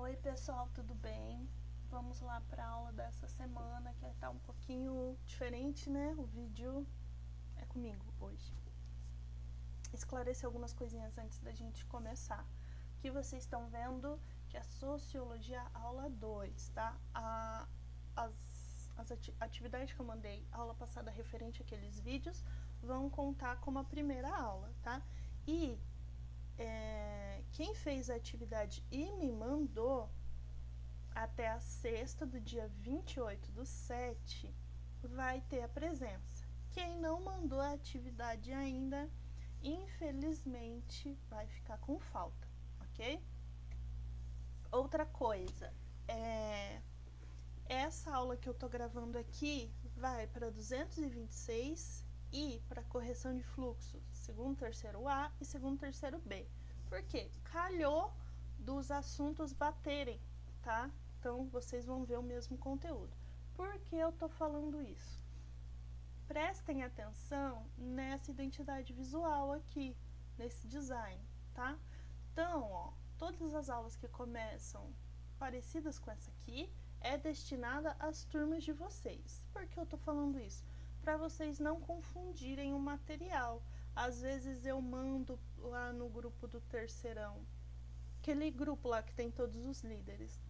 Oi pessoal, tudo bem? Vamos lá para a aula dessa semana que está um pouquinho diferente, né? O vídeo é comigo hoje. Esclarecer algumas coisinhas antes da gente começar. Que vocês estão vendo que é Sociologia aula 2, tá? As atividades que eu mandei a aula passada referente àqueles vídeos vão contar como a primeira aula, tá? E quem fez a atividade e me mandou até a sexta do dia 28/7 vai ter a presença. Quem não mandou a atividade ainda, infelizmente, vai ficar com falta, ok? Outra coisa, essa aula que eu tô gravando aqui vai para 226 e para correção de fluxo, segundo, terceiro A e segundo, terceiro B. Por quê? Calhou dos assuntos baterem, tá? Então, vocês vão ver o mesmo conteúdo. Por que eu tô falando isso? Prestem atenção nessa identidade visual aqui, nesse design, tá? Então, ó, todas as aulas que começam parecidas com essa aqui é destinada às turmas de vocês. Por que eu tô falando isso? Para vocês não confundirem o material. Às vezes eu mando lá no grupo do terceirão, aquele grupo lá que tem todos os líderes,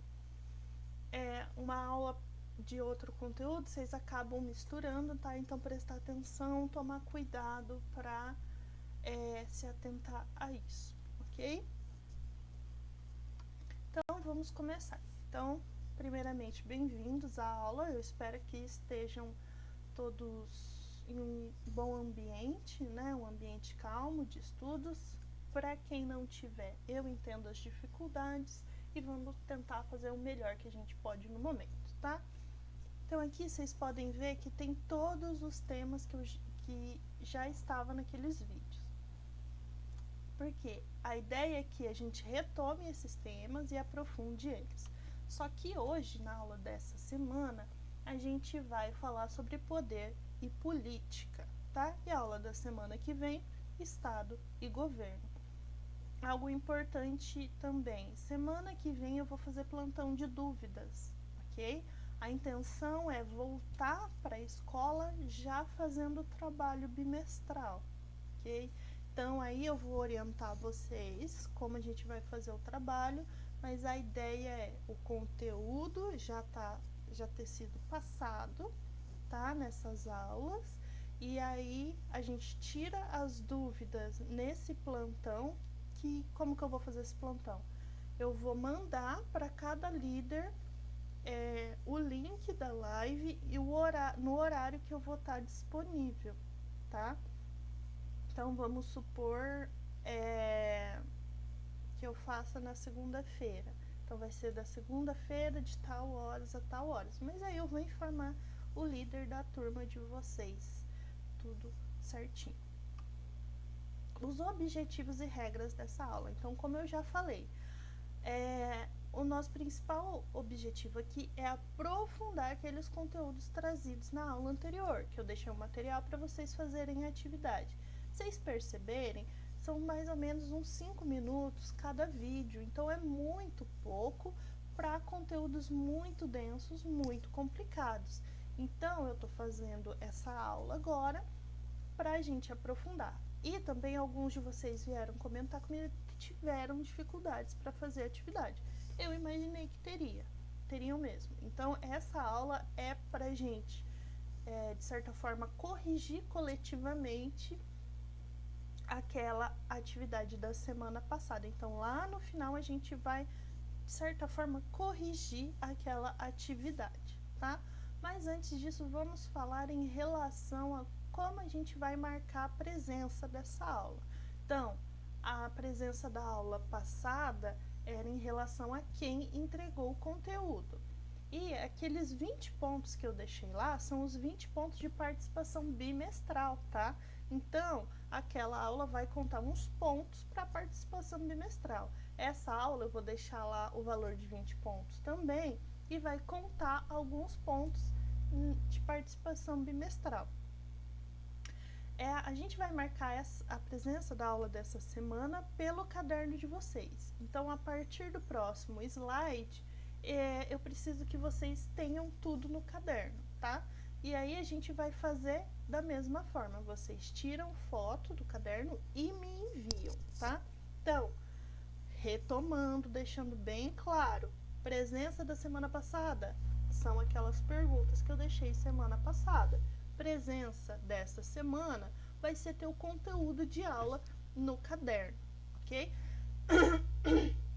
uma aula de outro conteúdo, vocês acabam misturando, tá? Então prestar atenção, tomar cuidado para se atentar a isso, ok? Então vamos começar. Então, primeiramente, bem-vindos à aula. Eu espero que estejam todos em um bom ambiente, né? Um ambiente calmo de estudos. Para quem não tiver, eu entendo as dificuldades e vamos tentar fazer o melhor que a gente pode no momento, tá? Então aqui vocês podem ver que tem todos os temas que já estavam naqueles vídeos. Porque a ideia é que a gente retome esses temas e aprofunde eles. Só que hoje, na aula dessa semana, a gente vai falar sobre poder e política, tá? E a aula da semana que vem, Estado e governo. Algo importante também, semana que vem eu vou fazer plantão de dúvidas, ok? A intenção é voltar para a escola já fazendo o trabalho bimestral, ok? Então, aí eu vou orientar vocês como a gente vai fazer o trabalho, mas a ideia é o conteúdo já ter sido passado, tá? Nessas aulas, e aí a gente tira as dúvidas nesse plantão. Como que eu vou fazer esse plantão? Eu vou mandar para cada líder o link da live e no horário que eu vou estar disponível, tá? Então, vamos supor que eu faça na segunda-feira. Então, vai ser da segunda-feira de tal horas a tal horas. Mas aí eu vou informar o líder da turma de vocês. Tudo certinho. Os objetivos e regras dessa aula. Então, como eu já falei, o nosso principal objetivo aqui é aprofundar aqueles conteúdos trazidos na aula anterior, que eu deixei um material para vocês fazerem a atividade. Vocês perceberem, são mais ou menos uns 5 minutos cada vídeo, então é muito pouco para conteúdos muito densos, muito complicados. Então, eu estou fazendo essa aula agora para a gente aprofundar. E também alguns de vocês vieram comentar comigo que tiveram dificuldades para fazer a atividade. Eu imaginei que teriam mesmo. Então, essa aula é para a gente, de certa forma, corrigir coletivamente aquela atividade da semana passada. Então, lá no final, a gente vai, de certa forma, corrigir aquela atividade, tá? Mas antes disso, vamos falar em relação a como a gente vai marcar a presença dessa aula. Então, a presença da aula passada era em relação a quem entregou o conteúdo. E aqueles 20 pontos que eu deixei lá são os 20 pontos de participação bimestral, tá? Então, aquela aula vai contar uns pontos para participação bimestral. Essa aula eu vou deixar lá o valor de 20 pontos também e vai contar alguns pontos de participação bimestral. A gente vai marcar a presença da aula dessa semana pelo caderno de vocês. Então, a partir do próximo slide, eu preciso que vocês tenham tudo no caderno, tá? E aí a gente vai fazer da mesma forma. Vocês tiram foto do caderno e me enviam, tá? Então, retomando, deixando bem claro, presença da semana passada são aquelas perguntas que eu deixei semana passada. Presença dessa semana vai ser teu conteúdo de aula no caderno, ok?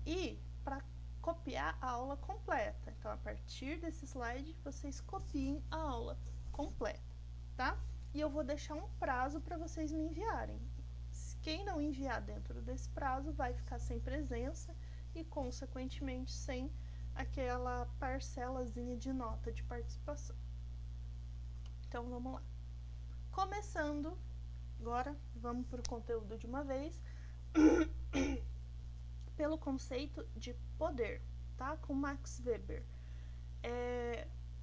E para copiar a aula completa, então a partir desse slide vocês copiem a aula completa, tá? E eu vou deixar um prazo para vocês me enviarem. Quem não enviar dentro desse prazo vai ficar sem presença e, consequentemente, sem aquela parcelazinha de nota de participação. Então, vamos lá. Começando, agora vamos para o conteúdo de uma vez, pelo conceito de poder, tá? Com Max Weber.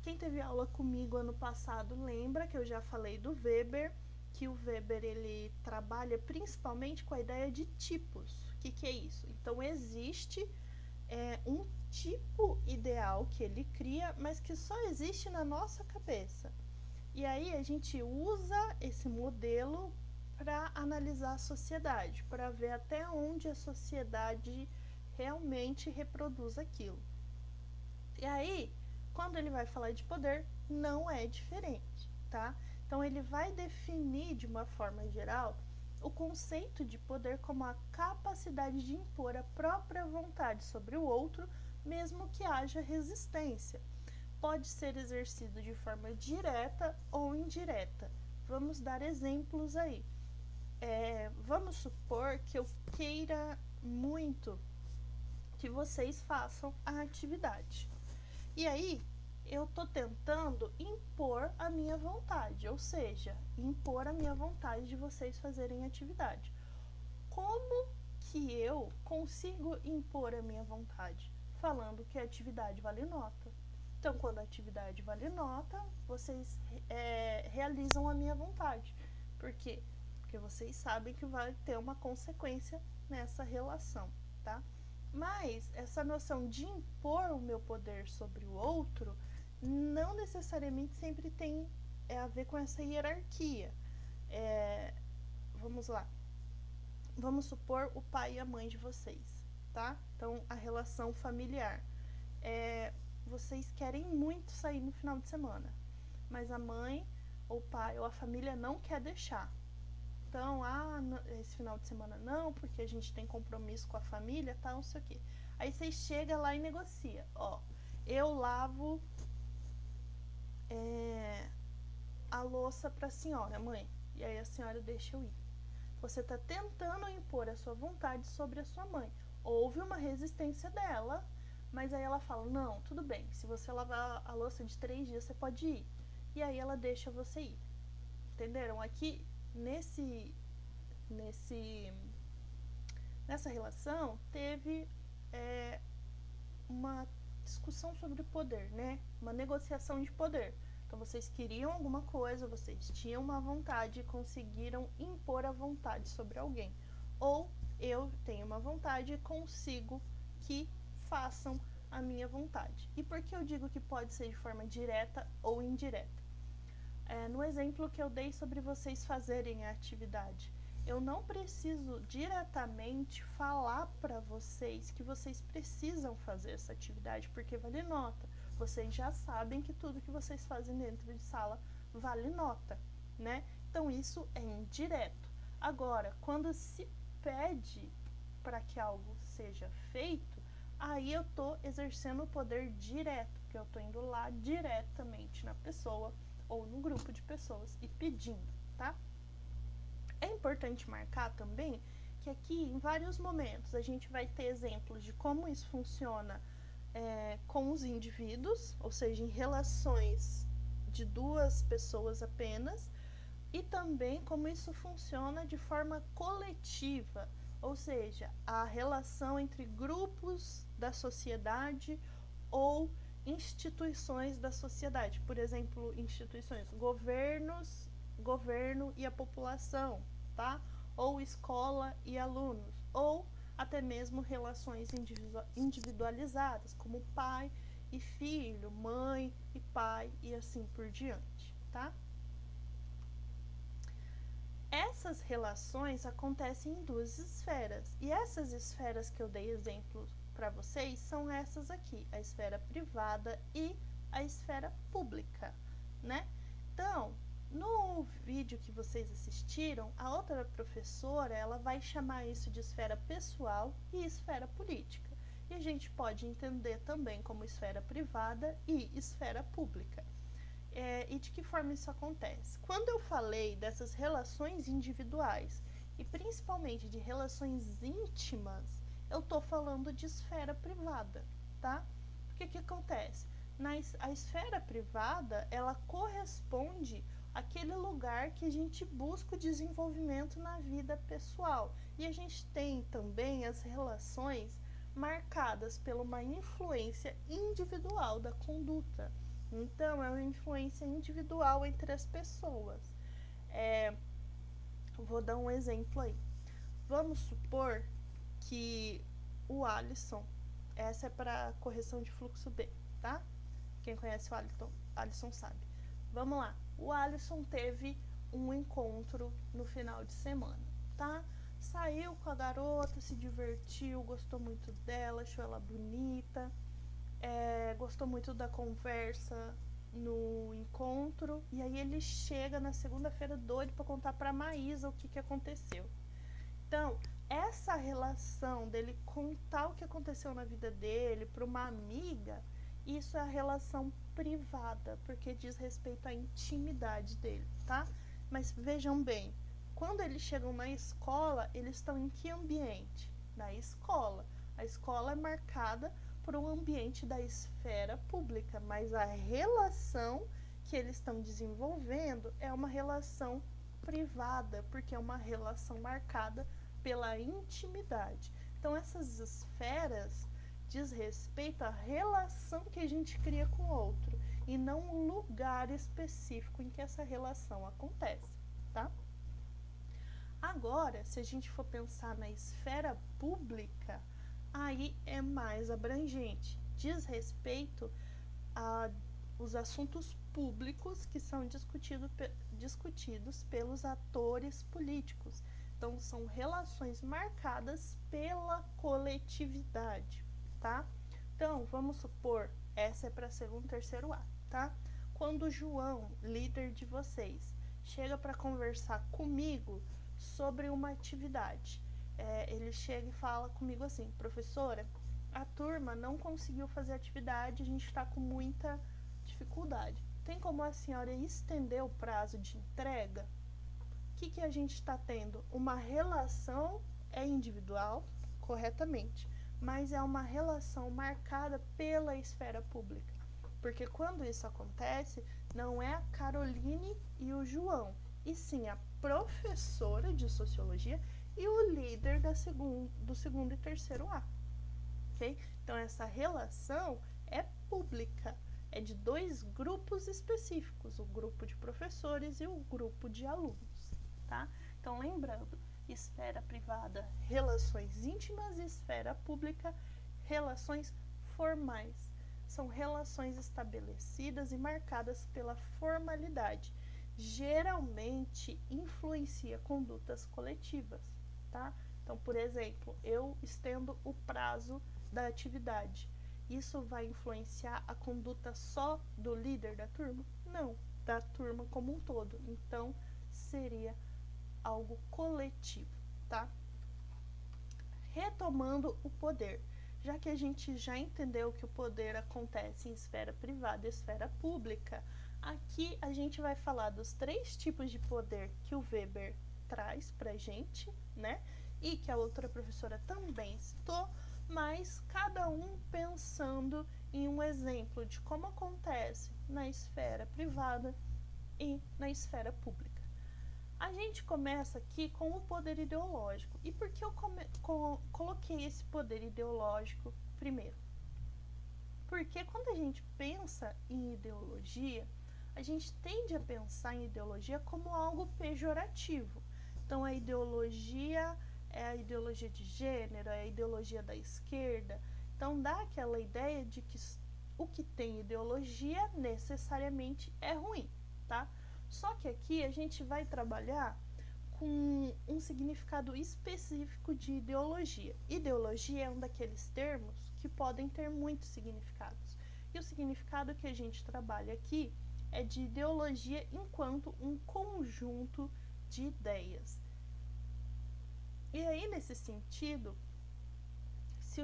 Quem teve aula comigo ano passado lembra que eu já falei do Weber, que o Weber ele trabalha principalmente com a ideia de tipos. O que é isso? Então, existe um tipo ideal que ele cria, mas que só existe na nossa cabeça. E aí a gente usa esse modelo para analisar a sociedade, para ver até onde a sociedade realmente reproduz aquilo. E aí, quando ele vai falar de poder, não é diferente, tá? Então, ele vai definir de uma forma geral o conceito de poder como a capacidade de impor a própria vontade sobre o outro, mesmo que haja resistência. Pode ser exercido de forma direta ou indireta. Vamos dar exemplos aí. Vamos supor que eu queira muito que vocês façam a atividade. E aí, eu tô tentando impor a minha vontade, ou seja, impor a minha vontade de vocês fazerem atividade. Como que eu consigo impor a minha vontade? Falando que a atividade vale nota. Então, quando a atividade vale nota, vocês realizam a minha vontade. Por quê? Porque vocês sabem que vai ter uma consequência nessa relação, tá? Mas essa noção de impor o meu poder sobre o outro não necessariamente sempre tem a ver com essa hierarquia. Vamos lá. Vamos supor o pai e a mãe de vocês, tá? Então, a relação familiar. Vocês querem muito sair no final de semana, mas a mãe, ou o pai, ou a família não quer deixar. Então, esse final de semana não, porque a gente tem compromisso com a família, tá, não sei o quê. Aí você chega lá e negocia. Eu lavo a louça pra senhora, mãe. E aí a senhora deixa eu ir. Você tá tentando impor a sua vontade sobre a sua mãe. Houve uma resistência dela, mas aí ela fala, não, tudo bem, se você lavar a louça de 3 dias, você pode ir. E aí ela deixa você ir. Entenderam? Aqui, nessa relação, teve uma discussão sobre poder, né? Uma negociação de poder. Então, vocês queriam alguma coisa, vocês tinham uma vontade e conseguiram impor a vontade sobre alguém. Ou eu tenho uma vontade e consigo que façam a minha vontade. E por que eu digo que pode ser de forma direta ou indireta? No exemplo que eu dei sobre vocês fazerem a atividade, eu não preciso diretamente falar para vocês que vocês precisam fazer essa atividade, porque vale nota. Vocês já sabem que tudo que vocês fazem dentro de sala vale nota, né? Então, isso é indireto. Agora, quando se pede para que algo seja feito, aí eu estou exercendo o poder direto, porque eu estou indo lá diretamente na pessoa ou no grupo de pessoas e pedindo, tá? É importante marcar também que aqui, em vários momentos, a gente vai ter exemplos de como isso funciona com os indivíduos, ou seja, em relações de 2 pessoas apenas, e também como isso funciona de forma coletiva, ou seja, a relação entre grupos da sociedade ou instituições da sociedade, por exemplo, instituições, governos governo e a população, tá? Ou escola e alunos, ou até mesmo relações individualizadas, como pai e filho, mãe e pai e assim por diante, tá? Essas relações acontecem em duas esferas, e essas esferas que eu dei exemplos para vocês são essas aqui, a esfera privada e a esfera pública, né? Então, no vídeo que vocês assistiram, a outra professora, ela vai chamar isso de esfera pessoal e esfera política. E a gente pode entender também como esfera privada e esfera pública. E de que forma isso acontece? Quando eu falei dessas relações individuais e principalmente de relações íntimas, eu estou falando de esfera privada, tá? Porque o que acontece? A esfera privada, ela corresponde àquele lugar que a gente busca o desenvolvimento na vida pessoal. E a gente tem também as relações marcadas por uma influência individual da conduta. Então, é uma influência individual entre as pessoas. Vou dar um exemplo aí. Vamos supor que o Alisson, essa é para correção de fluxo B, tá? Quem conhece o Alisson sabe. Vamos lá. O Alisson teve um encontro no final de semana, tá? Saiu com a garota, se divertiu, gostou muito dela, achou ela bonita. Gostou muito da conversa no encontro, e aí ele chega na segunda-feira doido para contar para Maísa o que aconteceu. Então, essa relação dele contar o que aconteceu na vida dele para uma amiga, isso é a relação privada, porque diz respeito à intimidade dele, tá? Mas vejam bem, quando eles chegam na escola, eles estão em que ambiente? Na escola. A escola é marcada por um ambiente da esfera pública, mas a relação que eles estão desenvolvendo é uma relação privada, porque é uma relação marcada pela intimidade. Então, essas esferas diz respeito à relação que a gente cria com o outro e não um lugar específico em que essa relação acontece, tá? Agora, se a gente for pensar na esfera pública, aí é mais abrangente. Diz respeito aos assuntos públicos que são discutidos pelos atores políticos. Então, são relações marcadas pela coletividade, tá? Então, vamos supor, essa é para segundo, terceiro ato, tá? Quando o João, líder de vocês, chega para conversar comigo sobre uma atividade, ele chega e fala comigo assim: professora, a turma não conseguiu fazer a atividade, a gente está com muita dificuldade. Tem como a senhora estender o prazo de entrega? O que a gente está tendo? Uma relação individual, corretamente, mas é uma relação marcada pela esfera pública. Porque quando isso acontece, não é a Caroline e o João, e sim a professora de sociologia e o líder do segundo e terceiro A. Okay? Então, essa relação é pública, é de dois grupos específicos, o grupo de professores e o grupo de alunos. Tá? Então, lembrando, esfera privada, relações íntimas, e esfera pública, relações formais. São relações estabelecidas e marcadas pela formalidade. Geralmente, influencia condutas coletivas, tá? Então, por exemplo, eu estendo o prazo da atividade. Isso vai influenciar a conduta só do líder da turma? Não, da turma como um todo. Então, seria algo coletivo, tá? Retomando o poder, já que a gente já entendeu que o poder acontece em esfera privada e esfera pública, aqui a gente vai falar dos 3 tipos de poder que o Weber traz pra gente, né? E que a outra professora também citou, mas cada um pensando em um exemplo de como acontece na esfera privada e na esfera pública. A gente começa aqui com o poder ideológico. E por que eu coloquei esse poder ideológico primeiro? Porque quando a gente pensa em ideologia, a gente tende a pensar em ideologia como algo pejorativo. Então, a ideologia é a ideologia de gênero, é a ideologia da esquerda. Então, dá aquela ideia de que o que tem ideologia necessariamente é ruim, tá? Só que aqui a gente vai trabalhar com um significado específico de ideologia. Ideologia é um daqueles termos que podem ter muitos significados. E o significado que a gente trabalha aqui é de ideologia enquanto um conjunto de ideias. E aí, nesse sentido, se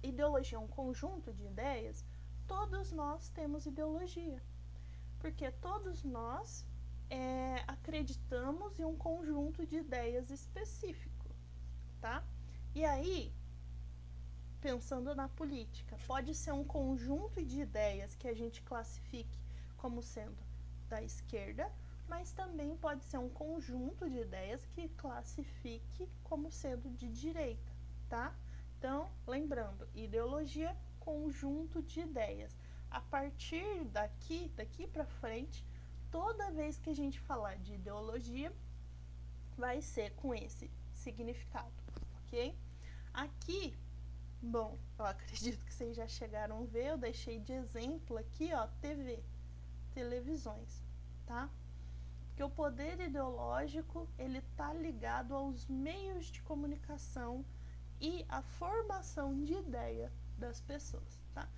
ideologia é um conjunto de ideias, todos nós temos ideologia. Porque todos nós acreditamos em um conjunto de ideias específico, tá? E aí, pensando na política, pode ser um conjunto de ideias que a gente classifique como sendo da esquerda, mas também pode ser um conjunto de ideias que classifique como sendo de direita, tá? Então, lembrando, ideologia, conjunto de ideias. A partir daqui para frente, toda vez que a gente falar de ideologia, vai ser com esse significado, ok? Aqui, bom, eu acredito que vocês já chegaram a ver, eu deixei de exemplo aqui, ó, televisões, tá? Porque o poder ideológico, ele tá ligado aos meios de comunicação e à formação de ideia das pessoas, tá?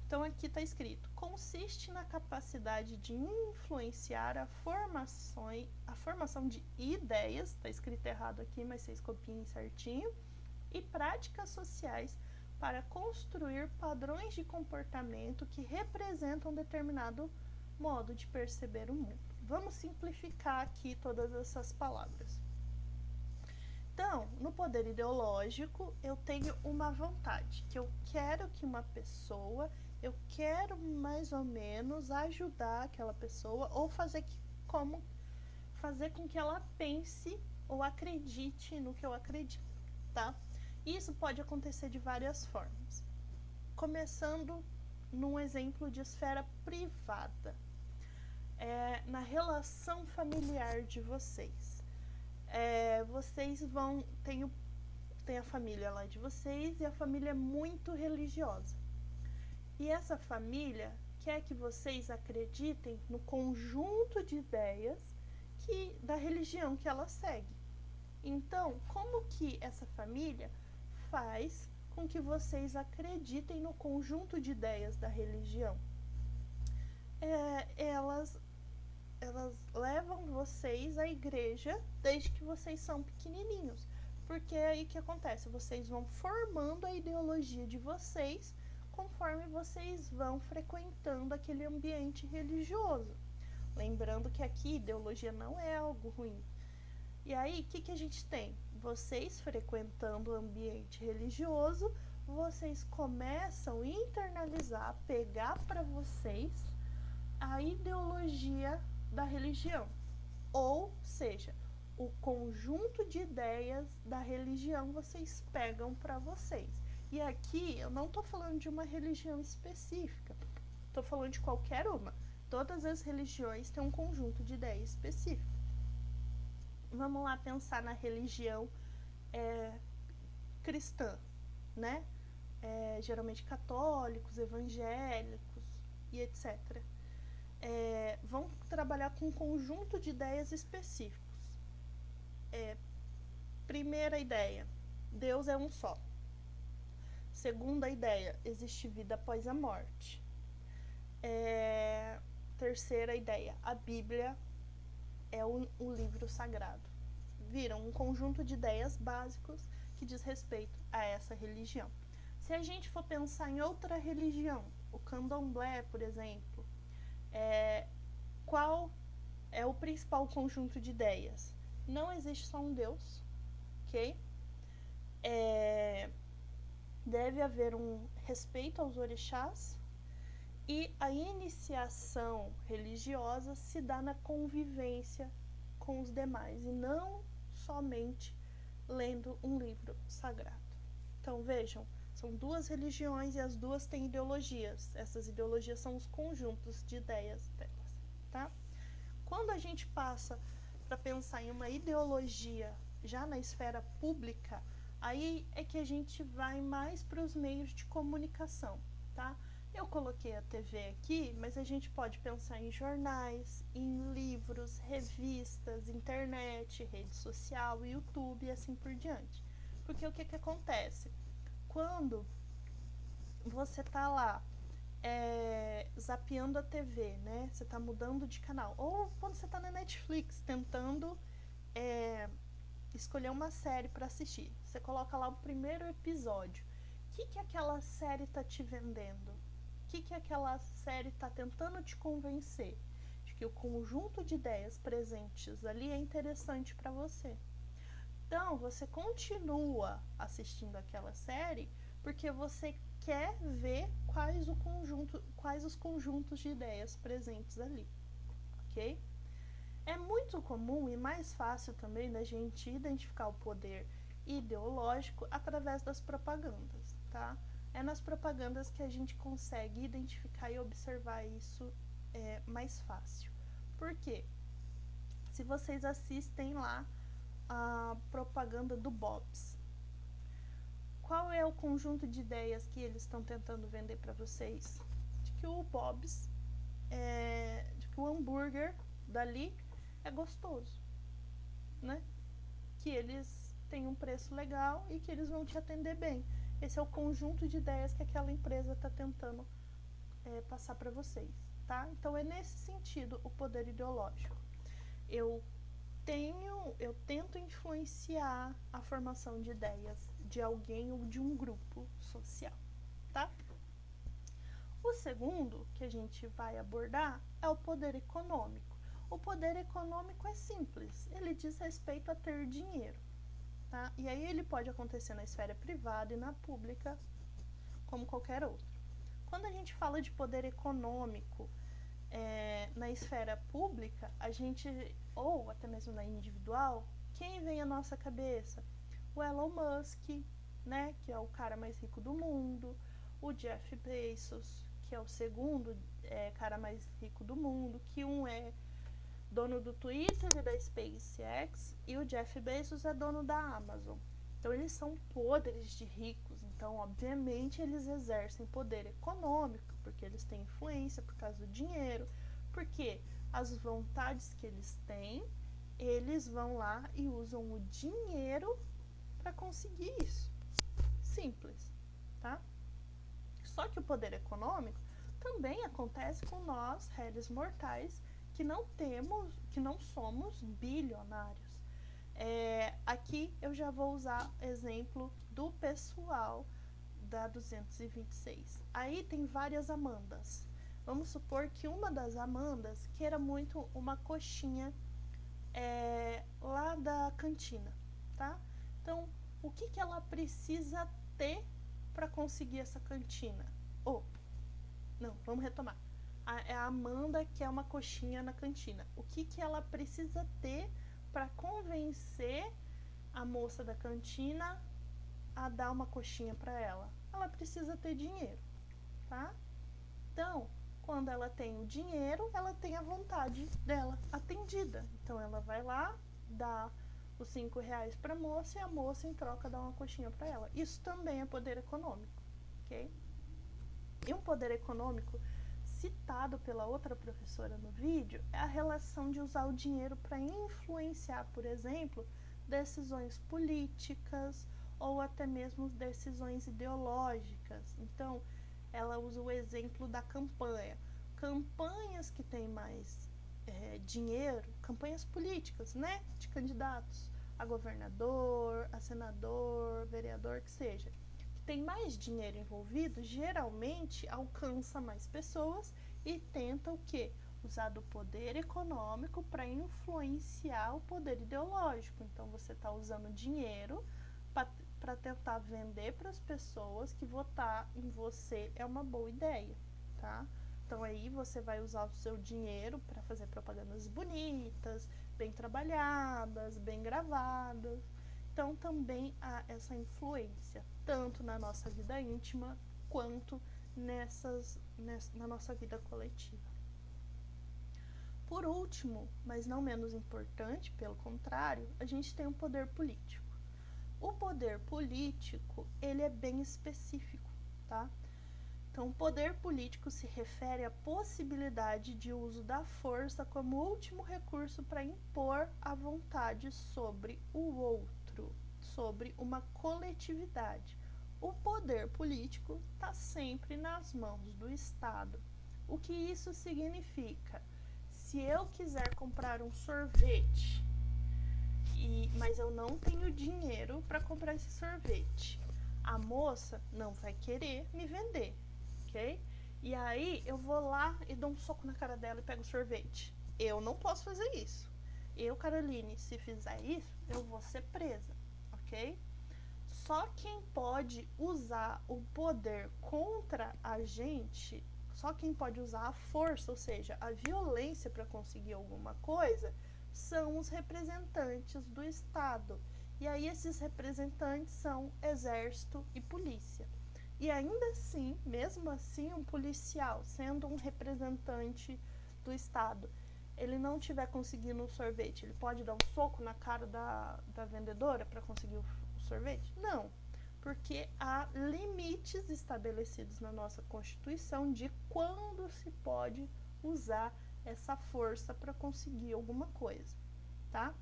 Então, aqui está escrito, consiste na capacidade de influenciar a formação de ideias, está escrito errado aqui, mas vocês copiem certinho, e práticas sociais para construir padrões de comportamento que representam determinado modo de perceber o mundo. Vamos simplificar aqui todas essas palavras. Então, no poder ideológico, eu tenho uma vontade, que eu quero que uma pessoa, eu quero mais ou menos ajudar aquela pessoa ou fazer com que ela pense ou acredite no que eu acredito, tá? Isso pode acontecer de várias formas. Começando num exemplo de esfera privada, na relação familiar de vocês. Vocês tem a família lá de vocês e a família é muito religiosa. E essa família quer que vocês acreditem no conjunto de ideias da religião que ela segue. Então, como que essa família faz com que vocês acreditem no conjunto de ideias da religião? Elas levam vocês à igreja desde que vocês são pequenininhos. Porque é aí que acontece, vocês vão formando a ideologia de vocês conforme vocês vão frequentando aquele ambiente religioso. Lembrando que aqui ideologia não é algo ruim. E aí, o que a gente tem? Vocês frequentando o ambiente religioso, vocês começam a internalizar, pegar para vocês a ideologia da religião. Ou seja, o conjunto de ideias da religião vocês pegam para vocês. E aqui eu não estou falando de uma religião específica, estou falando de qualquer uma. Todas as religiões têm um conjunto de ideias específico. Vamos lá pensar na religião cristã, né? Geralmente católicos, evangélicos e etc. Vão trabalhar com um conjunto de ideias específicos. Primeira ideia, Deus é um só. Segunda ideia, existe vida após a morte. Terceira ideia, a Bíblia é um livro sagrado. Viram? Um conjunto de ideias básicos que diz respeito a essa religião. Se a gente for pensar em outra religião, o candomblé, por exemplo, qual é o principal conjunto de ideias? Não existe só um Deus, ok? Deve haver um respeito aos orixás e a iniciação religiosa se dá na convivência com os demais e não somente lendo um livro sagrado. Então, vejam, São duas religiões e as duas têm ideologias. Essas ideologias são os conjuntos de ideias delas, tá? Quando a gente passa para pensar em uma ideologia já na esfera pública, aí é que a gente vai mais para os meios de comunicação, tá? Eu coloquei a TV aqui, mas a gente pode pensar em jornais, em livros, revistas, internet, rede social, YouTube e assim por diante. Porque o que acontece? Quando você tá lá zapeando a TV, né? Você tá mudando de canal. Ou quando você tá na Netflix tentando escolher uma série para assistir. Você coloca lá o primeiro episódio. O que aquela série tá te vendendo? O que aquela série tá tentando te convencer? De que o conjunto de ideias presentes ali é interessante para você. Então, você continua assistindo aquela série porque você quer ver quais os conjuntos de ideias presentes ali, ok? É muito comum e mais fácil também da gente identificar o poder ideológico através das propagandas, tá? É nas propagandas que a gente consegue identificar e observar isso mais fácil. Por quê? Se vocês assistem lá a propaganda do Bob's, qual é o conjunto de ideias que eles estão tentando vender para vocês? De que o Bob's, de que o hambúrguer dali é gostoso, né? Que eles têm um preço legal e que eles vão te atender bem. Esse é o conjunto de ideias que aquela empresa está tentando passar para vocês, tá? Então é nesse sentido o poder ideológico. Eu tento influenciar a formação de ideias de alguém ou de um grupo social, tá? O segundo que a gente vai abordar é o poder econômico. O poder econômico é simples, ele diz respeito a ter dinheiro, tá? E aí ele pode acontecer na esfera privada e na pública, como qualquer outro. Quando a gente fala de poder econômico na esfera pública, a gente, ou até mesmo na individual, quem vem à nossa cabeça? O Elon Musk, né, que é o cara mais rico do mundo, o Jeff Bezos, que é o segundo cara mais rico do mundo, que um é dono do Twitter e da SpaceX, e o Jeff Bezos é dono da Amazon. Então eles são podres de ricos, então obviamente eles exercem poder econômico, porque eles têm influência por causa do dinheiro, porque as vontades que eles têm, eles vão lá e usam o dinheiro para conseguir isso. Simples, tá? Só que o poder econômico também acontece com nós, réis mortais, que não somos bilionários. Aqui eu já vou usar exemplo do pessoal da 226. Aí tem várias Amandas. Vamos supor que uma das Amandas queira muito uma coxinha lá da cantina, tá? Então, o que ela precisa ter para conseguir essa cantina? Não, vamos retomar. É a Amanda que é uma coxinha na cantina. O que ela precisa ter para convencer a moça da cantina a dar uma coxinha para ela? Ela precisa ter dinheiro, tá? Então, quando ela tem o dinheiro, ela tem a vontade dela atendida. Então, ela vai lá, dá os R$5 para a moça e a moça, em troca, dá uma coxinha para ela. Isso também é poder econômico, ok? E um poder econômico citado pela outra professora no vídeo é a relação de usar o dinheiro para influenciar, por exemplo, decisões políticas ou até mesmo decisões ideológicas. Então, ela usa o exemplo da campanha. Campanhas que têm mais dinheiro, campanhas políticas, né? De candidatos a governador, a senador, vereador, que seja. Que tem mais dinheiro envolvido, geralmente alcança mais pessoas e tenta o quê? Usar do poder econômico para influenciar o poder ideológico. Então, você está usando dinheiro para tentar vender para as pessoas que votar em você é uma boa ideia, tá? Então aí você vai usar o seu dinheiro para fazer propagandas bonitas, bem trabalhadas, bem gravadas. Então também há essa influência, tanto na nossa vida íntima quanto na nossa vida coletiva. Por último, mas não menos importante, pelo contrário, a gente tem o poder político. O poder político, ele é bem específico, tá? Então, o poder político se refere à possibilidade de uso da força como último recurso para impor a vontade sobre o outro, sobre uma coletividade. O poder político está sempre nas mãos do Estado. O que isso significa? Se eu quiser comprar um sorvete, mas eu não tenho dinheiro para comprar esse sorvete, a moça não vai querer me vender, ok? E aí eu vou lá e dou um soco na cara dela e pego o sorvete. Eu não posso fazer isso. Eu, Caroline, se fizer isso, eu vou ser presa, ok? Só quem pode usar o poder contra a gente, só quem pode usar a força, ou seja, a violência para conseguir alguma coisa, são os representantes do Estado. E aí esses representantes são exército e polícia. E ainda assim, mesmo assim, um policial, sendo um representante do Estado, ele não estiver conseguindo um sorvete, ele pode dar um soco na cara da vendedora para conseguir o sorvete? Não, porque há limites estabelecidos na nossa Constituição de quando se pode usar essa força para conseguir alguma coisa, tá?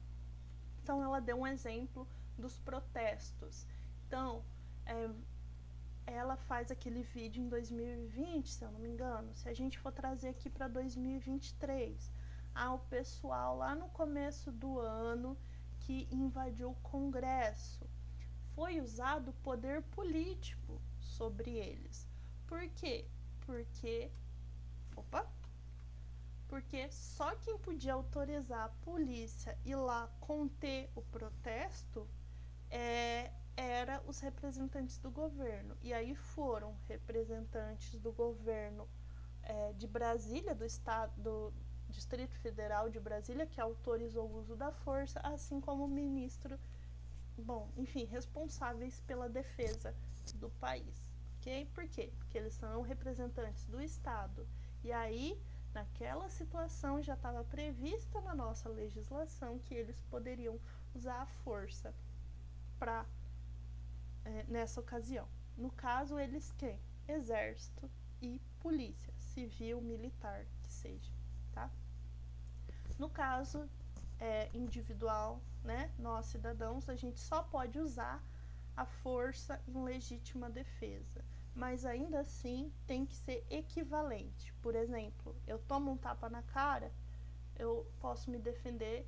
Então, ela deu um exemplo dos protestos. Então, ela faz aquele vídeo em 2020, se eu não me engano. Se a gente for trazer aqui para 2023, há o pessoal lá no começo do ano que invadiu o Congresso. Foi usado poder político sobre eles. Por quê? Porque só quem podia autorizar a polícia ir lá conter o protesto era os representantes do governo. E aí foram representantes do governo de Brasília, do estado, do Distrito Federal de Brasília, que autorizou o uso da força, assim como o ministro, enfim, responsáveis pela defesa do país, ok? Por quê? Porque eles são representantes do Estado. E aí, naquela situação, já estava prevista na nossa legislação que eles poderiam usar a força nessa ocasião. No caso, eles quem? Exército e polícia, civil, militar, que seja, tá? No caso individual, né, nós cidadãos, a gente só pode usar a força em legítima defesa, mas ainda assim tem que ser equivalente. Por exemplo, eu tomo um tapa na cara, eu posso me defender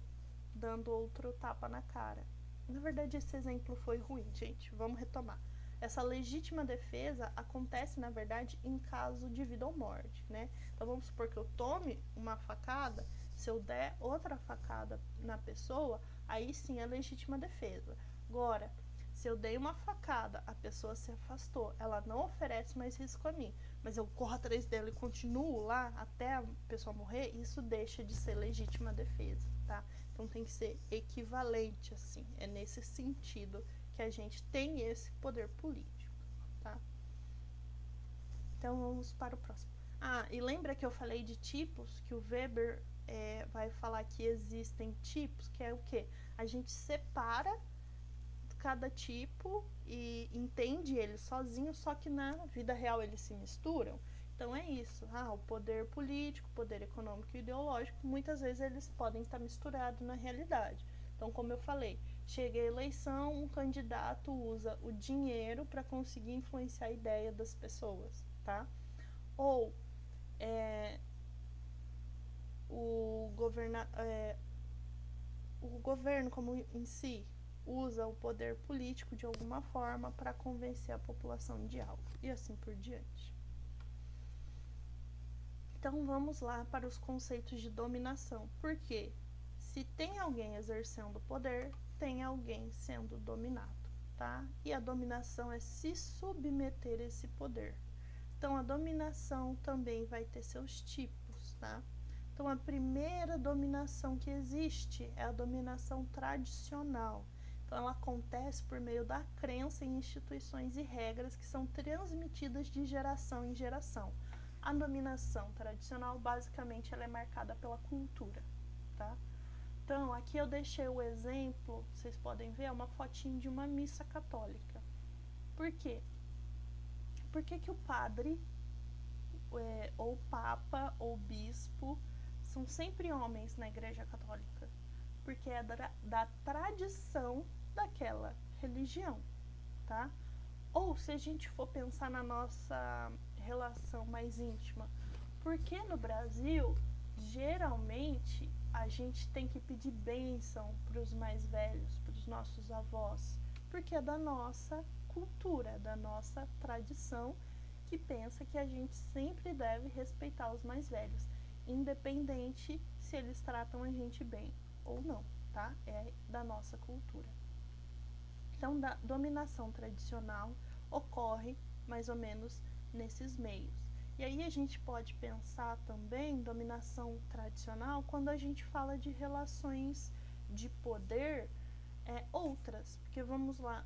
dando outro tapa na cara. Na verdade, esse exemplo foi ruim, gente. Vamos retomar. Essa legítima defesa acontece, na verdade, em caso de vida ou morte, né? Então, vamos supor que eu tome uma facada, se eu der outra facada na pessoa, aí sim é legítima defesa. Agora, se eu dei uma facada, a pessoa se afastou, ela não oferece mais risco a mim, mas eu corro atrás dela e continuo lá até a pessoa morrer, isso deixa de ser legítima defesa, tá? Então tem que ser equivalente, assim, é nesse sentido que a gente tem esse poder político, tá? Então vamos para o próximo. E lembra que eu falei de tipos, que o Weber vai falar que existem tipos, que é o quê? A gente separa cada tipo e entende ele sozinho, só que na vida real eles se misturam. Então é isso, o poder político, o poder econômico e ideológico, muitas vezes eles podem estar misturados na realidade. Então, como eu falei, chega a eleição, um candidato usa o dinheiro para conseguir influenciar a ideia das pessoas, tá? Ou o governo como em si usa o poder político de alguma forma para convencer a população de algo, e assim por diante. Então vamos lá para os conceitos de dominação. Porque se tem alguém exercendo poder, tem alguém sendo dominado, tá? E a dominação é se submeter a esse poder. Então a dominação também vai ter seus tipos, tá? Então a primeira dominação que existe é a dominação tradicional. Então, ela acontece por meio da crença em instituições e regras que são transmitidas de geração em geração. A dominação tradicional, basicamente, ela é marcada pela cultura, tá? Então, aqui eu deixei o exemplo, vocês podem ver, é uma fotinho de uma missa católica. Por quê? Por que o padre, ou papa, ou bispo, são sempre homens na Igreja Católica? Porque é da tradição daquela religião, tá? Ou se a gente for pensar na nossa relação mais íntima, porque no Brasil, geralmente, a gente tem que pedir bênção para os mais velhos, para os nossos avós, porque é da nossa cultura, da nossa tradição, que pensa que a gente sempre deve respeitar os mais velhos, independente se eles tratam a gente bem ou não, tá? É da nossa cultura. Então, da dominação tradicional ocorre mais ou menos nesses meios. E aí a gente pode pensar também dominação tradicional quando a gente fala de relações de poder outras, porque vamos lá,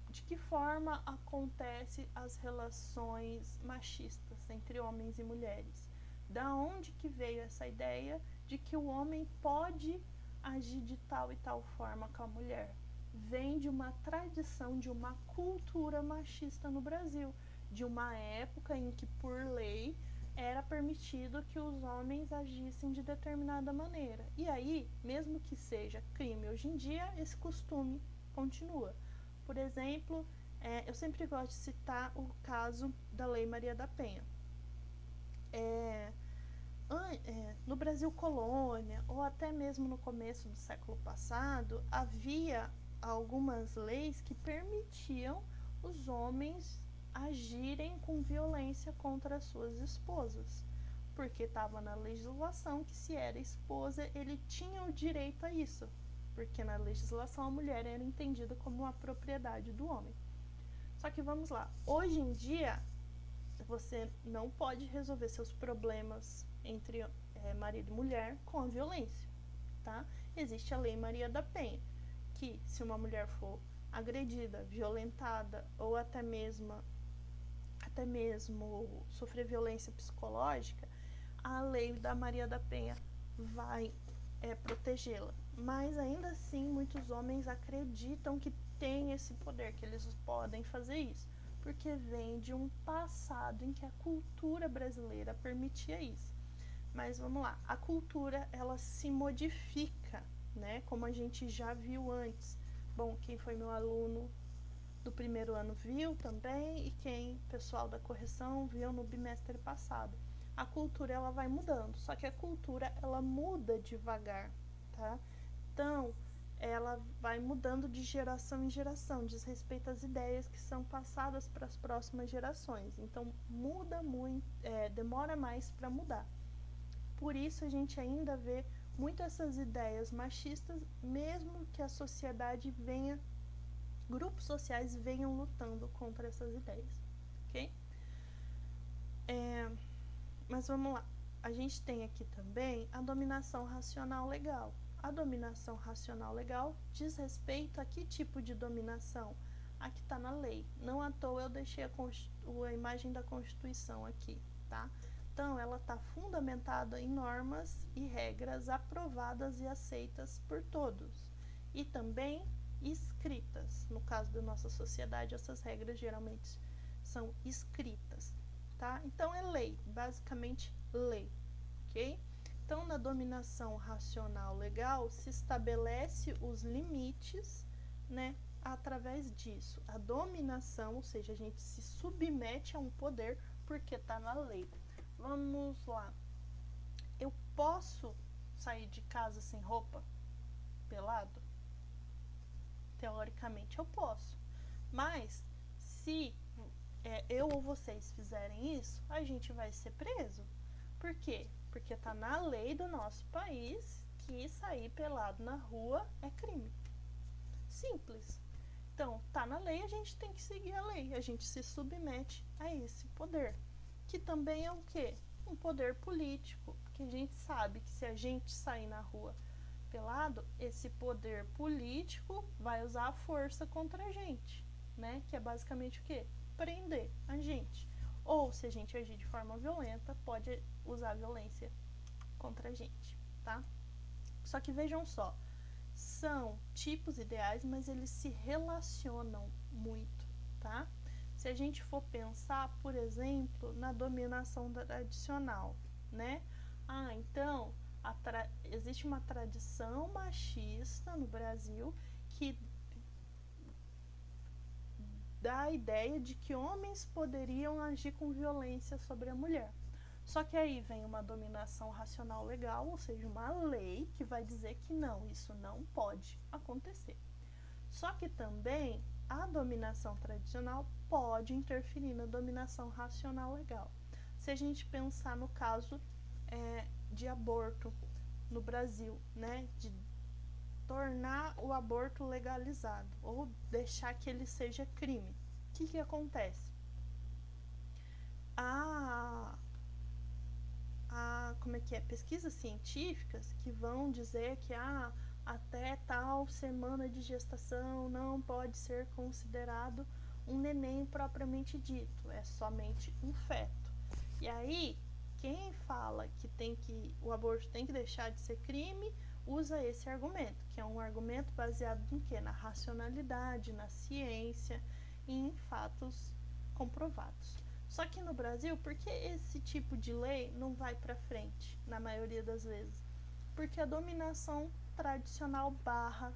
de que forma acontecem as relações machistas entre homens e mulheres? Da onde que veio essa ideia de que o homem pode agir de tal e tal forma com a mulher? Vem de uma tradição, de uma cultura machista no Brasil, de uma época em que, por lei, era permitido que os homens agissem de determinada maneira. E aí, mesmo que seja crime hoje em dia, esse costume continua. Por exemplo, eu sempre gosto de citar o caso da Lei Maria da Penha. No Brasil colônia, ou até mesmo no começo do século passado, havia algumas leis que permitiam os homens agirem com violência contra as suas esposas, porque estava na legislação que, se era esposa, ele tinha o direito a isso, porque na legislação a mulher era entendida como uma propriedade do homem. Só que vamos lá, hoje em dia você não pode resolver seus problemas entre marido e mulher com a violência, tá? Existe a Lei Maria da Penha, que se uma mulher for agredida, violentada ou até mesmo sofrer violência psicológica, a Lei da Maria da Penha vai protegê-la. Mas ainda assim, muitos homens acreditam que tem esse poder, que eles podem fazer isso, porque vem de um passado em que a cultura brasileira permitia isso. Mas vamos lá, a cultura ela se modifica, né? Como a gente já viu antes. Bom, quem foi meu aluno do primeiro ano viu também, e quem, pessoal da correção, viu no bimestre passado. A cultura ela vai mudando, só que a cultura ela muda devagar, tá? Então, ela vai mudando de geração em geração, diz respeito às ideias que são passadas para as próximas gerações. Então, muda muito, demora mais para mudar. Por isso, a gente ainda vê muito essas ideias machistas, mesmo que a sociedade venha, grupos sociais venham lutando contra essas ideias, ok? Mas vamos lá. A gente tem aqui também a dominação racional legal. A dominação racional legal diz respeito a que tipo de dominação? A que está na lei. Não à toa eu deixei a imagem da Constituição aqui, tá? Então, ela está fundamentada em normas e regras aprovadas e aceitas por todos. E também escritas. No caso da nossa sociedade, essas regras geralmente são escritas, tá? Então, é lei, basicamente lei, ok? Então, na dominação racional legal, se estabelece os limites, né, através disso. A dominação, ou seja, a gente se submete a um poder porque está na lei. Vamos lá. Eu posso sair de casa sem roupa? Pelado? Teoricamente eu posso. Mas, se eu ou vocês fizerem isso, a gente vai ser preso. Por quê? Porque tá na lei do nosso país que sair pelado na rua é crime. Simples. Então, tá na lei, a gente tem que seguir a lei. A gente se submete a esse poder. Que também é o quê? Um poder político. Porque a gente sabe que se a gente sair na rua interpelado, esse poder político vai usar a força contra a gente, né? Que é basicamente o quê? Prender a gente. Ou, se a gente agir de forma violenta, pode usar a violência contra a gente, tá? Só que vejam só, são tipos ideais, mas eles se relacionam muito, tá? Se a gente for pensar, por exemplo, na dominação tradicional, né? Então, existe uma tradição machista no Brasil que dá a ideia de que homens poderiam agir com violência sobre a mulher. Só que aí vem uma dominação racional legal, ou seja, uma lei que vai dizer que não, isso não pode acontecer. Só que também a dominação tradicional pode interferir na dominação racional legal. Se a gente pensar no caso de aborto no Brasil, né, de tornar o aborto legalizado ou deixar que ele seja crime, o que acontece? Pesquisas científicas que vão dizer que até tal semana de gestação não pode ser considerado um neném propriamente dito, é somente um feto. E aí, quem fala que o aborto tem que deixar de ser crime, usa esse argumento, que é um argumento baseado em quê? Na racionalidade, na ciência, em fatos comprovados. Só que no Brasil, por que esse tipo de lei não vai para frente, na maioria das vezes? Porque a dominação tradicional barra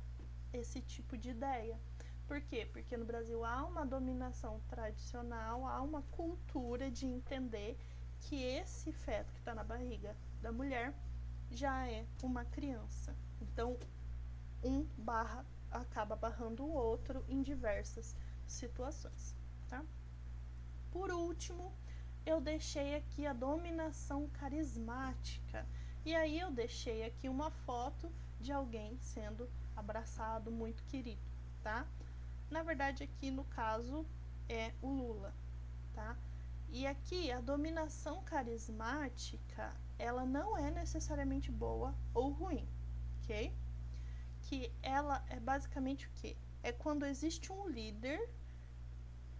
esse tipo de ideia. Por quê? Porque no Brasil há uma dominação tradicional, há uma cultura de entender que esse feto que está na barriga da mulher já é uma criança. Então, acaba barrando o outro em diversas situações, tá? Por último, eu deixei aqui a dominação carismática. E aí eu deixei aqui uma foto de alguém sendo abraçado, muito querido, tá? Na verdade, aqui no caso é o Lula, tá? E aqui a dominação carismática, ela não é necessariamente boa ou ruim, ok? Que ela é basicamente o quê? É quando existe um líder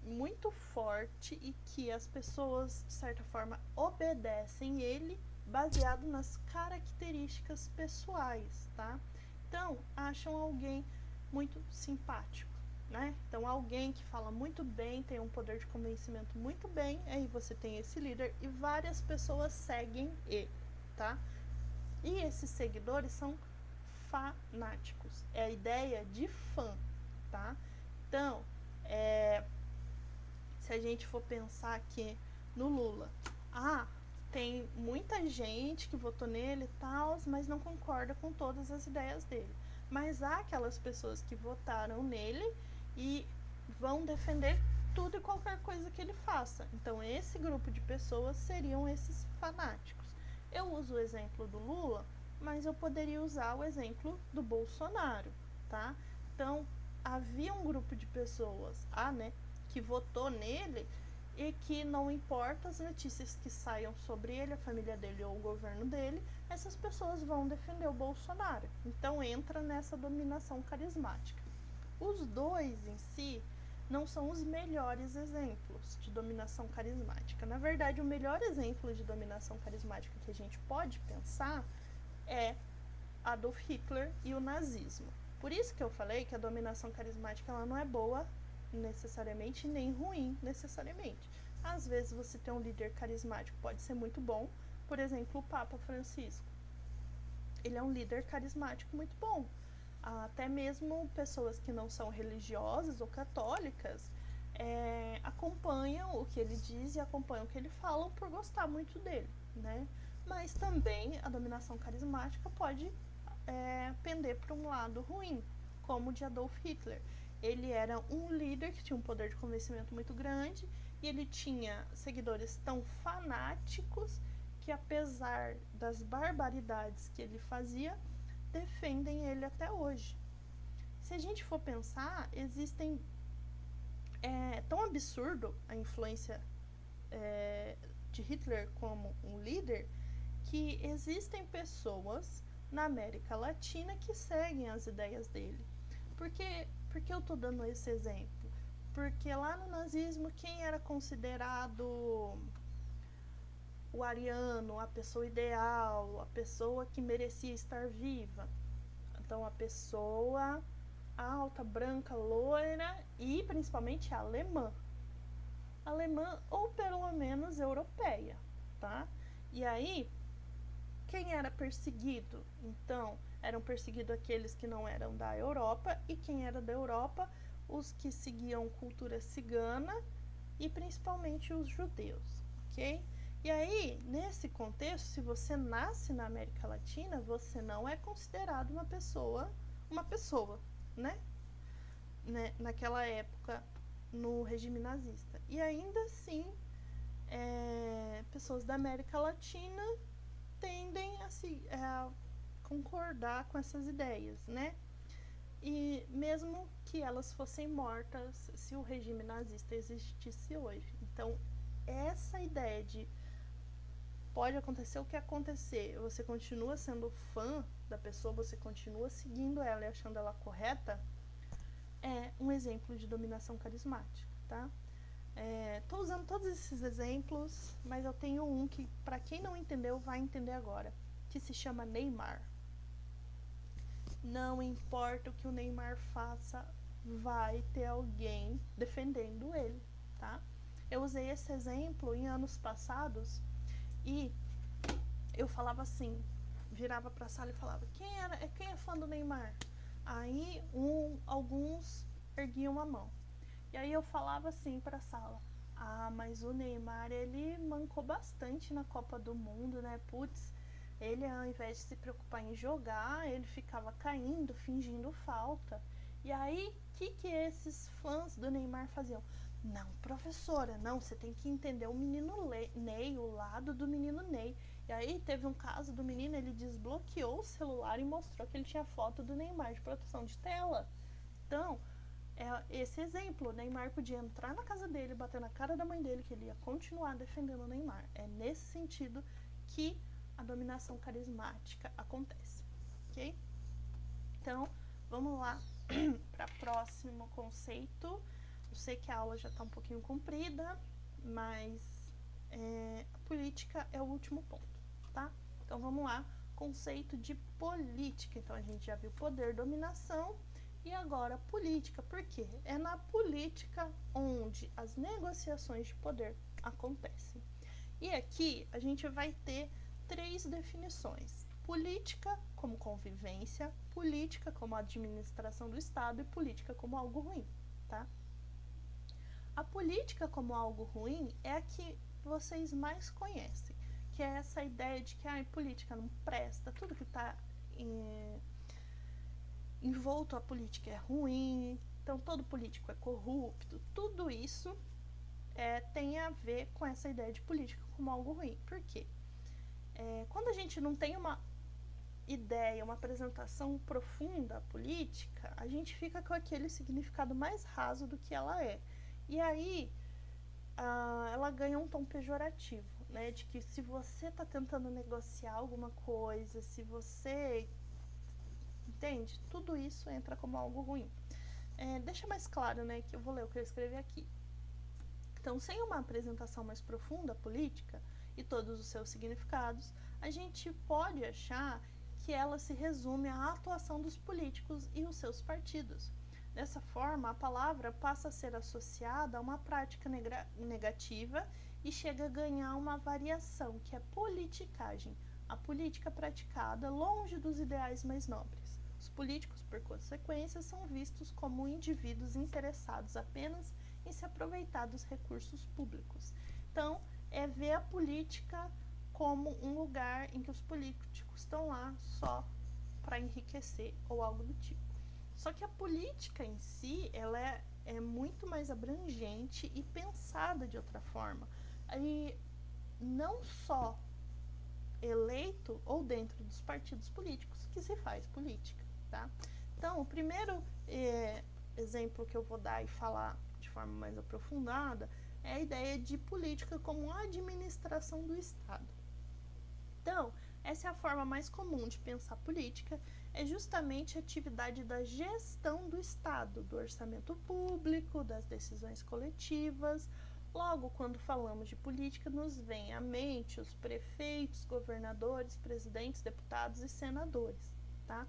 muito forte e que as pessoas, de certa forma, obedecem ele baseado nas características pessoais, tá? Então, acham alguém muito simpático, né? Então, alguém que fala muito bem, tem um poder de convencimento muito bem, aí você tem esse líder e várias pessoas seguem ele, tá? E esses seguidores são fanáticos. É a ideia de fã, tá? Então, se a gente for pensar aqui no Lula, tem muita gente que votou nele e tal, mas não concorda com todas as ideias dele. Mas há aquelas pessoas que votaram nele e vão defender tudo e qualquer coisa que ele faça. Então, esse grupo de pessoas seriam esses fanáticos. Eu uso o exemplo do Lula, mas eu poderia usar o exemplo do Bolsonaro, tá? Então, havia um grupo de pessoas, que votou nele e que não importa as notícias que saiam sobre ele, a família dele ou o governo dele, essas pessoas vão defender o Bolsonaro. Então entra nessa dominação carismática. Os dois em si não são os melhores exemplos de dominação carismática. Na verdade, o melhor exemplo de dominação carismática que a gente pode pensar é Adolf Hitler e o nazismo. Por isso que eu falei que a dominação carismática ela não é boa necessariamente, nem ruim necessariamente. Às vezes você ter um líder carismático pode ser muito bom, por exemplo, o Papa Francisco. Ele é um líder carismático muito bom. Até mesmo pessoas que não são religiosas ou católicas acompanham o que ele diz e acompanham o que ele fala por gostar muito dele, né? Mas também a dominação carismática pode pender para um lado ruim, como o de Adolf Hitler. Ele era um líder que tinha um poder de convencimento muito grande e ele tinha seguidores tão fanáticos que, apesar das barbaridades que ele fazia, defendem ele até hoje. Se a gente for pensar, é tão absurdo a influência de Hitler como um líder que existem pessoas na América Latina que seguem as ideias dele. Por que eu estou dando esse exemplo? Porque lá no nazismo, quem era considerado o ariano, a pessoa ideal, a pessoa que merecia estar viva? Então, a pessoa alta, branca, loira e principalmente alemã. Alemã ou pelo menos europeia, tá? E aí, quem era perseguido? Então, eram perseguidos aqueles que não eram da Europa, e quem era da Europa, os que seguiam cultura cigana e principalmente os judeus, ok? E aí, nesse contexto, se você nasce na América Latina, você não é considerado uma pessoa, né? Naquela época, no regime nazista. E ainda assim, pessoas da América Latina tendem a concordar com essas ideias, né? E mesmo que elas fossem mortas se o regime nazista existisse hoje. Então, essa ideia de pode acontecer o que acontecer, você continua sendo fã da pessoa, você continua seguindo ela e achando ela correta, é um exemplo de dominação carismática, tá? Tô usando todos esses exemplos, mas eu tenho um que, para quem não entendeu, vai entender agora, que se chama Neymar. Não importa o que o Neymar faça, vai ter alguém defendendo ele, tá? Eu usei esse exemplo em anos passados e eu falava assim, virava pra sala e falava, quem é fã do Neymar? Aí alguns erguiam a mão. E aí eu falava assim pra sala, mas o Neymar, ele mancou bastante na Copa do Mundo, né? Putz, ele ao invés de se preocupar em jogar, ele ficava caindo, fingindo falta. E aí, o que esses fãs do Neymar faziam? Não, professora, não, você tem que entender o menino Ney, o lado do menino Ney. E aí teve um caso do menino, ele desbloqueou o celular e mostrou que ele tinha foto do Neymar de proteção de tela. Então, esse exemplo, o Neymar podia entrar na casa dele, bater na cara da mãe dele, que ele ia continuar defendendo o Neymar. É nesse sentido que a dominação carismática acontece, ok? Então, vamos lá para o próximo conceito. Eu sei que a aula já está um pouquinho comprida, mas a política é o último ponto, tá? Então, vamos lá, conceito de política. Então, a gente já viu poder, dominação, e agora política. Por quê? É na política onde as negociações de poder acontecem. E aqui a gente vai ter 3 definições: política como convivência, política como administração do Estado e política como algo ruim, tá? A política como algo ruim é a que vocês mais conhecem, que é essa ideia de que política não presta, tudo que está envolto a política é ruim, então todo político é corrupto, tudo isso tem a ver com essa ideia de política como algo ruim. Por quê? Quando a gente não tem uma ideia, uma apresentação profunda política, a gente fica com aquele significado mais raso do que ela é. E aí, ela ganha um tom pejorativo, né? De que se você está tentando negociar alguma coisa, se você... Entende? Tudo isso entra como algo ruim. Deixa mais claro, né? Que eu vou ler o que eu escrevi aqui. Então, sem uma apresentação mais profunda política e todos os seus significados, a gente pode achar que ela se resume à atuação dos políticos e os seus partidos. Dessa forma, a palavra passa a ser associada a uma prática negativa e chega a ganhar uma variação, que é politicagem, a política praticada longe dos ideais mais nobres. Os políticos, por consequência, são vistos como indivíduos interessados apenas em se aproveitar dos recursos públicos. Então, ver a política como um lugar em que os políticos estão lá só para enriquecer ou algo do tipo. Só que a política em si, ela é muito mais abrangente e pensada de outra forma. E não só eleito ou dentro dos partidos políticos que se faz política, tá? Então, o primeiro exemplo que eu vou dar e falar de forma mais aprofundada é a ideia de política como administração do Estado. Então, Essa é a forma mais comum de pensar política, é justamente a atividade da gestão do Estado, do orçamento público, das decisões coletivas. Logo, quando falamos de política, nos vem à mente os prefeitos, governadores, presidentes, deputados e senadores, tá?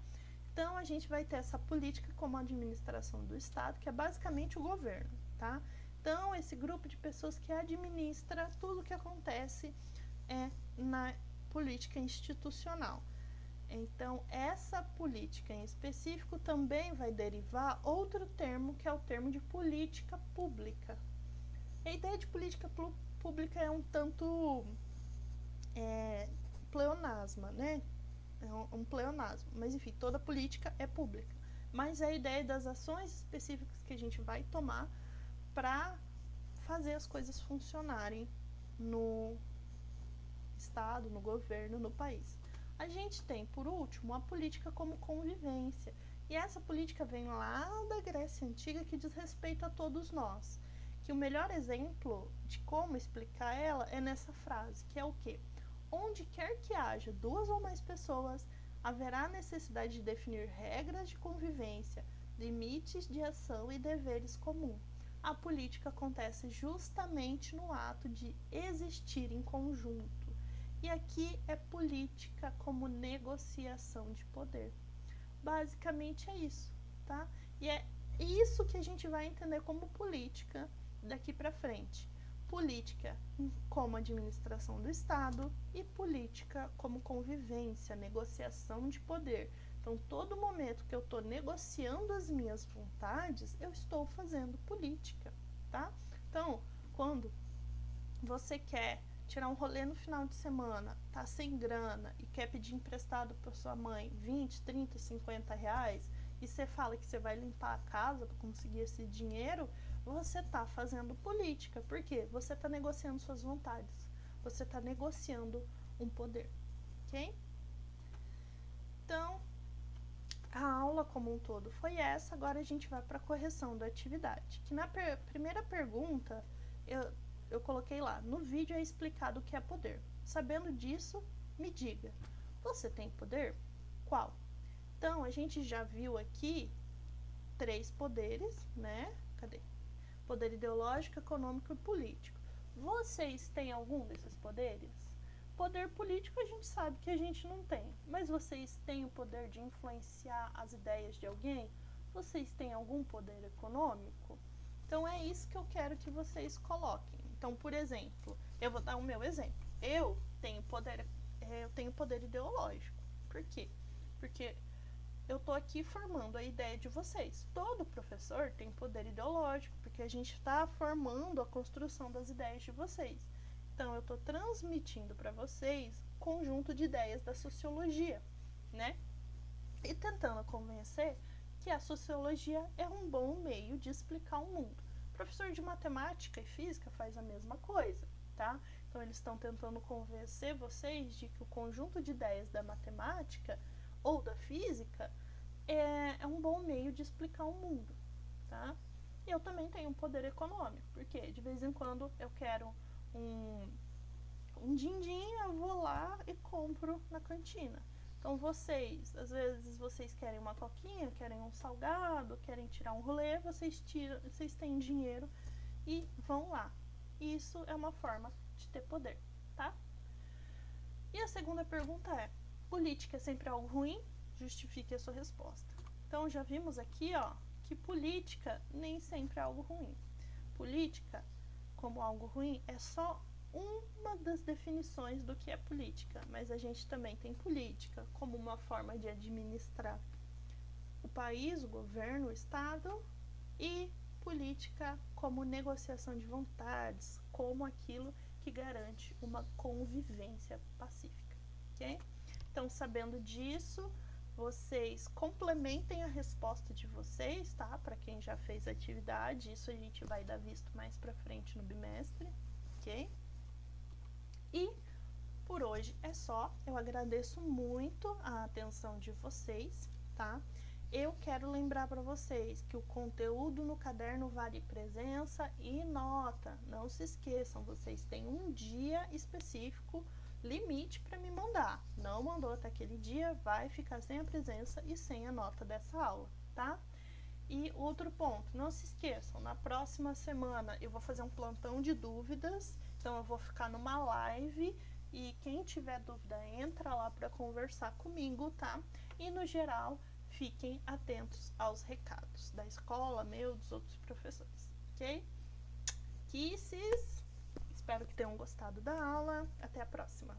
Então, a gente vai ter essa política como a administração do Estado, que é basicamente o governo, tá? Então, esse grupo de pessoas que administra tudo o que acontece na política institucional. Então, essa política em específico também vai derivar outro termo, que é o termo de política pública. A ideia de política pública é um tanto pleonasma, né? É um pleonasmo, mas enfim, toda política é pública. Mas é a ideia das ações específicas que a gente vai tomar para fazer as coisas funcionarem no Estado, no governo, no país. A gente tem, por último, a política como convivência. E essa política vem lá da Grécia Antiga, que diz respeito a todos nós. Que o melhor exemplo de como explicar ela é nessa frase, que é o quê? Onde quer que haja duas ou mais pessoas, haverá necessidade de definir regras de convivência, limites de ação e deveres comuns. A política acontece justamente no ato de existir em conjunto. E aqui é política como negociação de poder. Basicamente é isso, tá? E é isso que a gente vai entender como política daqui para frente. Política como administração do Estado e política como convivência, negociação de poder. Então, todo momento que eu estou negociando as minhas vontades, eu estou fazendo política, tá? Então, quando você quer tirar um rolê no final de semana, tá sem grana e quer pedir emprestado para sua mãe 20, 30, 50 reais e você fala que você vai limpar a casa para conseguir esse dinheiro, você tá fazendo política. Por quê? Você tá negociando suas vontades. Você tá negociando um poder, ok? Então, a aula como um todo foi essa. Agora a gente vai para a correção da atividade. Que na primeira pergunta, eu coloquei lá, no vídeo é explicado o que é poder. Sabendo disso, me diga, você tem poder? Qual? Então, a gente já viu aqui 3 poderes, né? Cadê? Poder ideológico, econômico e político. Vocês têm algum desses poderes? Poder político a gente sabe que a gente não tem, mas vocês têm o poder de influenciar as ideias de alguém? Vocês têm algum poder econômico? Então é isso que eu quero que vocês coloquem. Então, por exemplo, eu vou dar o meu exemplo. Eu tenho poder ideológico. Por quê? Porque eu estou aqui formando a ideia de vocês. Todo professor tem poder ideológico, porque a gente está formando a construção das ideias de vocês. Então, eu estou transmitindo para vocês um conjunto de ideias da sociologia, né? E tentando convencer que a sociologia é um bom meio de explicar o mundo. O professor de matemática e física faz a mesma coisa, tá? Então, eles estão tentando convencer vocês de que o conjunto de ideias da matemática ou da física é um bom meio de explicar o mundo, tá? E eu também tenho um poder econômico, porque de vez em quando eu quero um din-din, eu vou lá e compro na cantina. Então vocês, às vezes vocês querem uma coquinha, querem um salgado, querem tirar um rolê, vocês têm dinheiro e vão lá. Isso é uma forma de ter poder, tá? E a segunda pergunta é: política é sempre algo ruim? Justifique a sua resposta. Então já vimos aqui, ó, que política nem sempre é algo ruim. Política, como algo ruim, é só uma das definições do que é política, mas a gente também tem política como uma forma de administrar o país, o governo, o Estado, e política como negociação de vontades, como aquilo que garante uma convivência pacífica, ok? Então, sabendo disso, vocês complementem a resposta de vocês, tá? Para quem já fez a atividade, isso a gente vai dar visto mais para frente no bimestre, ok? E por hoje é só. Eu agradeço muito a atenção de vocês, tá? Eu quero lembrar para vocês que o conteúdo no caderno vale presença e nota. Não se esqueçam, vocês têm um dia específico limite para me mandar. Não mandou até aquele dia, vai ficar sem a presença e sem a nota dessa aula, tá? E outro ponto, não se esqueçam, na próxima semana eu vou fazer um plantão de dúvidas, então eu vou ficar numa live e quem tiver dúvida entra lá para conversar comigo, tá? E no geral, fiquem atentos aos recados da escola, meu, dos outros professores, ok? Kisses! Espero que tenham gostado da aula. Até a próxima!